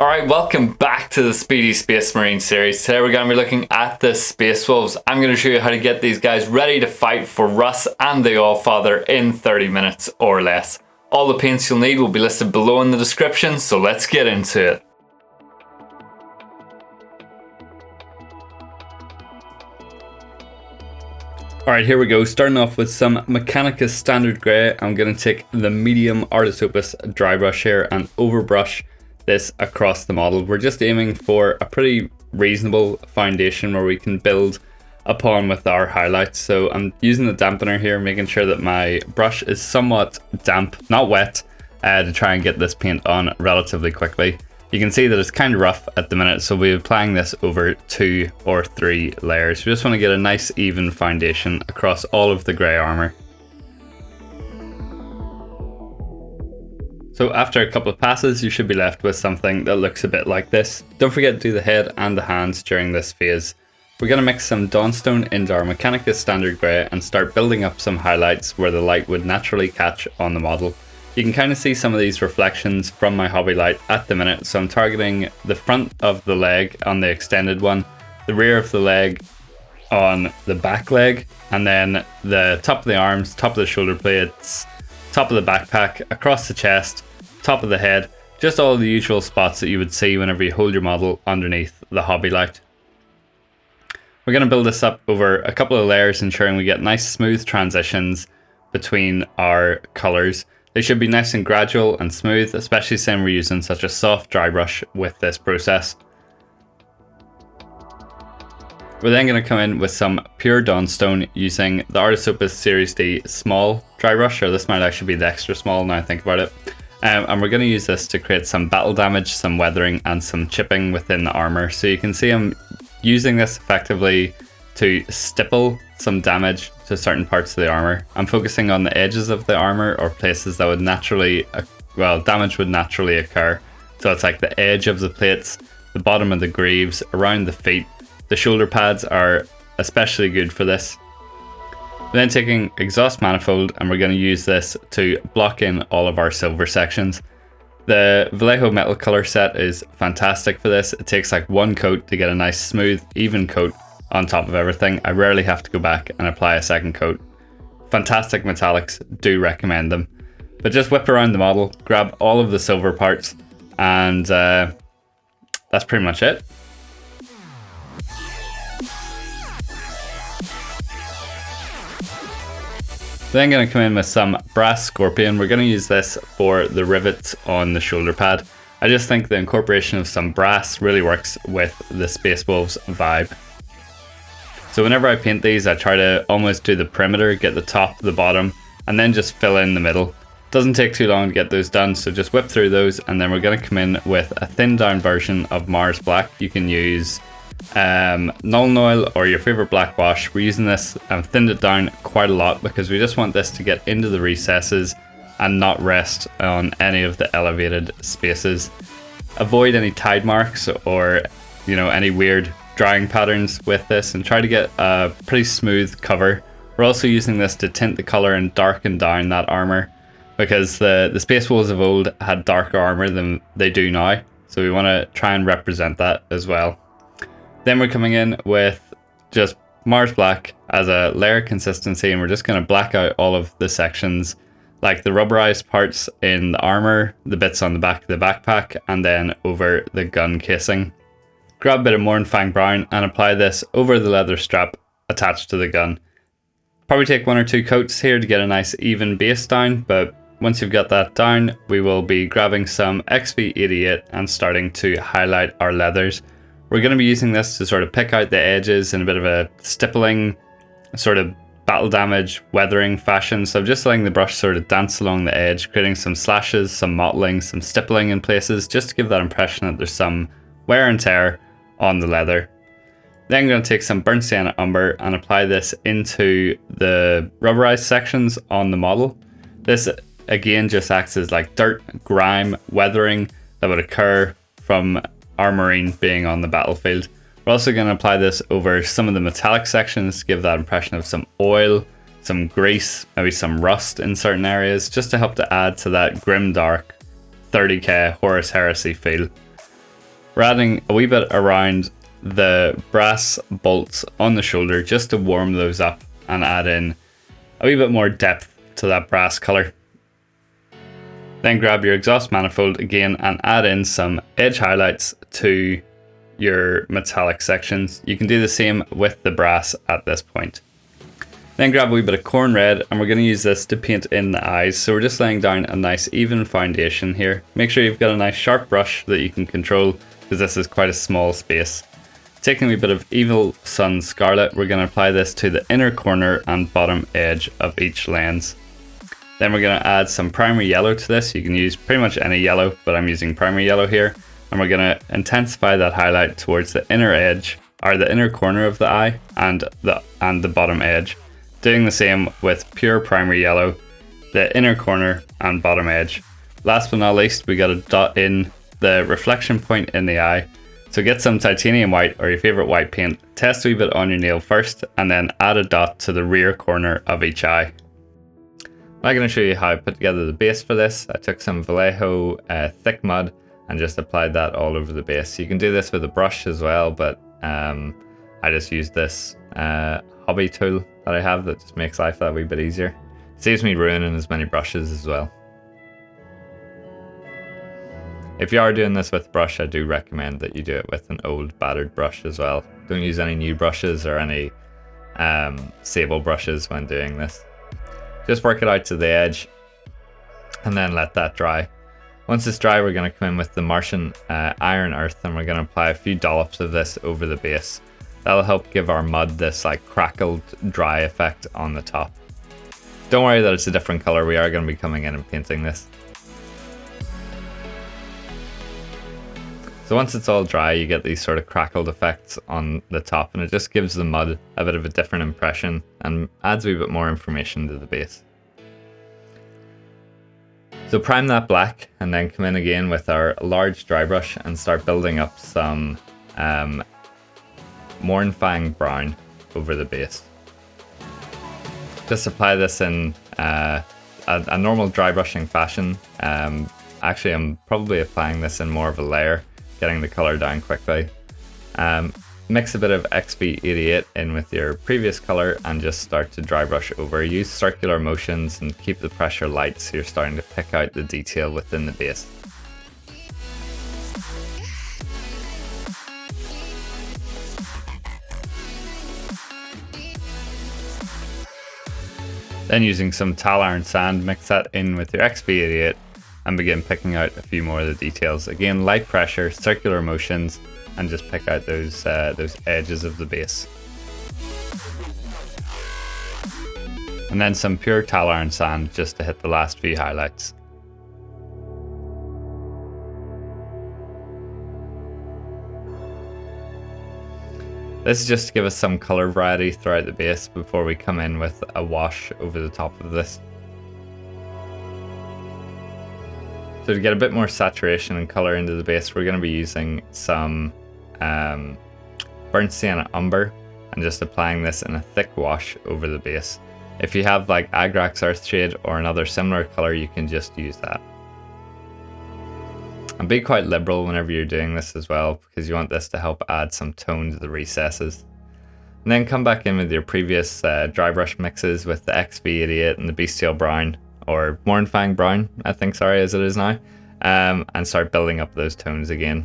Alright, welcome back to the Speedy Space Marine series. Today we're going to be looking at the Space Wolves. I'm going to show you how to get these guys ready to fight for Russ and the Allfather in 30 minutes or less. All the paints you'll need will be listed below in the description, so let's get into it. Alright, here we go. Starting off with some Mechanicus Standard Grey. I'm going to take the medium Artis Opus dry brush here and overbrush this across the model. We're just aiming for a pretty reasonable foundation where we can build upon with our highlights. So I'm using the dampener here, making sure that my brush is somewhat damp, not wet, to try and get this paint on relatively quickly. You can see that it's kind of rough at the minute, so we're applying this over 2 or 3 layers. We just want to get a nice even foundation across all of the grey armour. So after a couple of passes, you should be left with something that looks a bit like this. Don't forget to do the head and the hands during this phase. We're going to mix some Dawnstone into our Mechanicus Standard Grey and start building up some highlights where the light would naturally catch on the model. You can kind of see some of these reflections from my hobby light at the minute, so I'm targeting the front of the leg on the extended one, the rear of the leg on the back leg, and then the top of the arms, top of the shoulder blades, top of the backpack, across the chest, top of the head, just all the usual spots that you would see whenever you hold your model underneath the hobby light. We're going to build this up over a couple of layers, ensuring we get nice smooth transitions between our colours. They should be nice and gradual and smooth, especially since we're using such a soft dry brush with this process. We're then going to come in with some pure Dawnstone using the Artis Opus Series D small dry brush, or this might actually be the extra small now I think about it. And we're going to use this to create some battle damage, some weathering and some chipping within the armour. So you can see I'm using this effectively to stipple some damage to certain parts of the armour. I'm focusing on the edges of the armour or places that would naturally, damage would naturally occur. So it's like the edge of the plates, the bottom of the greaves, around the feet. The shoulder pads are especially good for this. We're then taking Exhaust Manifold and we're going to use this to block in all of our silver sections. The Vallejo metal color set is fantastic for this. It takes like one coat to get a nice smooth, even coat on top of everything. I rarely have to go back and apply a second coat. Fantastic metallics, do recommend them. But just whip around the model, grab all of the silver parts, and that's pretty much it. Then going to come in with some brass scorpion. We're going to use this for the rivets on the shoulder pad. I just think the incorporation of some brass really works with the Space Wolves vibe. So whenever I paint these, I try to almost do the perimeter, get the top, the bottom, and then just fill in the middle. Doesn't take too long to get those done, so just whip through those, and then we're going to come in with a thinned down version of Mars Black. You can use Nuln Oil or your favorite black wash. We're using this and thinned it down quite a lot because we just want this to get into the recesses and not rest on any of the elevated spaces. Avoid any tide marks or any weird drying patterns with this, and try to get a pretty smooth cover. We're also using this to tint the color and darken down that armor because the Space Wolves of old had darker armor than they do now, so we want to try and represent that as well. Then we're coming in with just Mars Black as a layer consistency, and we're just going to black out all of the sections, like the rubberized parts in the armor, the bits on the back of the backpack, and then over the gun casing. Grab a bit of Mournefang Brown and apply this over the leather strap attached to the gun. Probably take 1 or 2 coats here to get a nice even base down, but once you've got that down, we will be grabbing some XV88 and starting to highlight our leathers. We're going to be using this to sort of pick out the edges in a bit of a stippling, sort of battle damage, weathering fashion. So I'm just letting the brush sort of dance along the edge, creating some slashes, some mottling, some stippling in places, just to give that impression that there's some wear and tear on the leather. Then I'm going to take some burnt sienna umber and apply this into the rubberized sections on the model. This again just acts as like dirt, grime, weathering that would occur from our marine being on the battlefield. We're also going to apply this over some of the metallic sections to give that impression of some oil, some grease, maybe some rust in certain areas, just to help to add to that grim dark 30k Horus Heresy feel. We're adding a wee bit around the brass bolts on the shoulder just to warm those up and add in a wee bit more depth to that brass colour. Then grab your exhaust manifold again and add in some edge highlights to your metallic sections. You can do the same with the brass at this point. Then grab a wee bit of Khorne Red, and we're going to use this to paint in the eyes. So we're just laying down a nice even foundation here. Make sure you've got a nice sharp brush that you can control, because this is quite a small space. Taking a wee bit of Evil Sunz Scarlet, we're going to apply this to the inner corner and bottom edge of each lens. Then we're going to add some primary yellow to this. You can use pretty much any yellow, but I'm using primary yellow here. And we're going to intensify that highlight towards the inner edge, or the inner corner of the eye, and the bottom edge. Doing the same with pure primary yellow, the inner corner and bottom edge. Last but not least, we got to dot in the reflection point in the eye. So get some titanium white or your favorite white paint, test a wee bit on your nail first, and then add a dot to the rear corner of each eye. I'm going to show you how I put together the base for this. I took some Vallejo thick mud and just applied that all over the base. You can do this with a brush as well, but I just used this hobby tool that I have that just makes life that wee bit easier. It saves me ruining as many brushes as well. If you are doing this with a brush, I do recommend that you do it with an old battered brush as well. Don't use any new brushes or any sable brushes when doing this. Just work it out to the edge and then let that dry. Once it's dry, we're going to come in with the Martian Iron Earth, and we're going to apply a few dollops of this over the base. That'll help give our mud this like crackled dry effect on the top. Don't worry that it's a different color, we are going to be coming in and painting this. So once it's all dry, you get these sort of crackled effects on the top, and it just gives the mud a bit of a different impression and adds a wee bit more information to the base. So prime that black, and then come in again with our large dry brush and start building up some Mournefang Brown over the base. Just apply this in a normal dry brushing fashion. Actually, I'm probably applying this in more of a layer, getting the color down quickly. Mix a bit of XV88 in with your previous color and just start to dry brush over. Use circular motions and keep the pressure light so you're starting to pick out the detail within the base. Then using some Tallarn Sand, mix that in with your XV88 and begin picking out a few more of the details. Again, light pressure, circular motions, and just pick out those edges of the base. And then some pure Tallarn Sand just to hit the last few highlights. This is just to give us some color variety throughout the base before we come in with a wash over the top of this. So to get a bit more saturation and color into the base, we're going to be using some burnt Sienna Umber and just applying this in a thick wash over the base. If you have like Agrax Earthshade or another similar color, you can just use that. And be quite liberal whenever you're doing this as well, because you want this to help add some tone to the recesses. And then come back in with your previous dry brush mixes with the XV88 and the Bestial Brown, or Mournefang Brown, I think, sorry, as it is now, and start building up those tones again.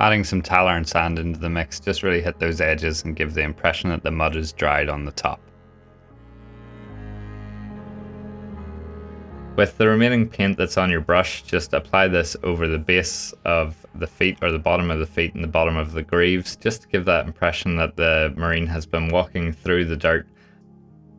Adding some Tallarn Sand into the mix just really hit those edges and give the impression that the mud is dried on the top. With the remaining paint that's on your brush, just apply this over the base of the feet, or the bottom of the feet and the bottom of the greaves, just to give that impression that the marine has been walking through the dirt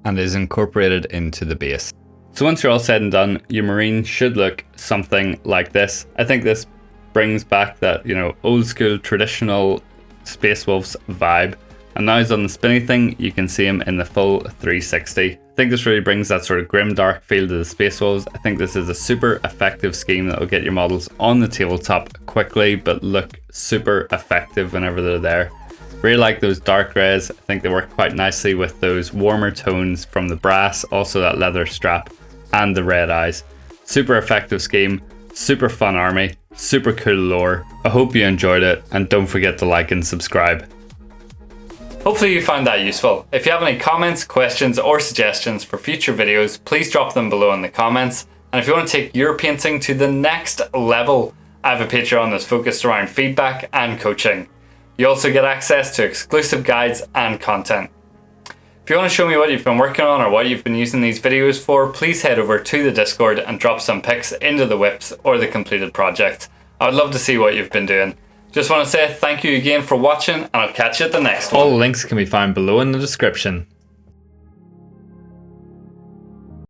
and is incorporated into the base. So once you're all said and done, your marine should look something like this. I think this brings back that, you know, old school traditional Space Wolves vibe. And now he's on the spinny thing, you can see him in the full 360. I think this really brings that sort of grim dark feel to the Space Wolves. I think this is a super effective scheme that will get your models on the tabletop quickly, but look super effective whenever they're there. Really like those dark greys. I think they work quite nicely with those warmer tones from the brass, also that leather strap and the red eyes. Super effective scheme, super fun army. super cool lore. I hope you enjoyed it, and don't forget to like and subscribe. Hopefully you found that useful. If you have any comments, questions or suggestions for future videos, please drop them below in the comments. And if you want to take your painting to the next level, I have a Patreon that's focused around feedback and coaching. You also get access to exclusive guides and content. If you want to show me what you've been working on or what you've been using these videos for, please head over to the Discord and drop some pics into the whips or the completed project. I would love to see what you've been doing. Just want to say thank you again for watching, and I'll catch you at the next one. All links can be found below in the description.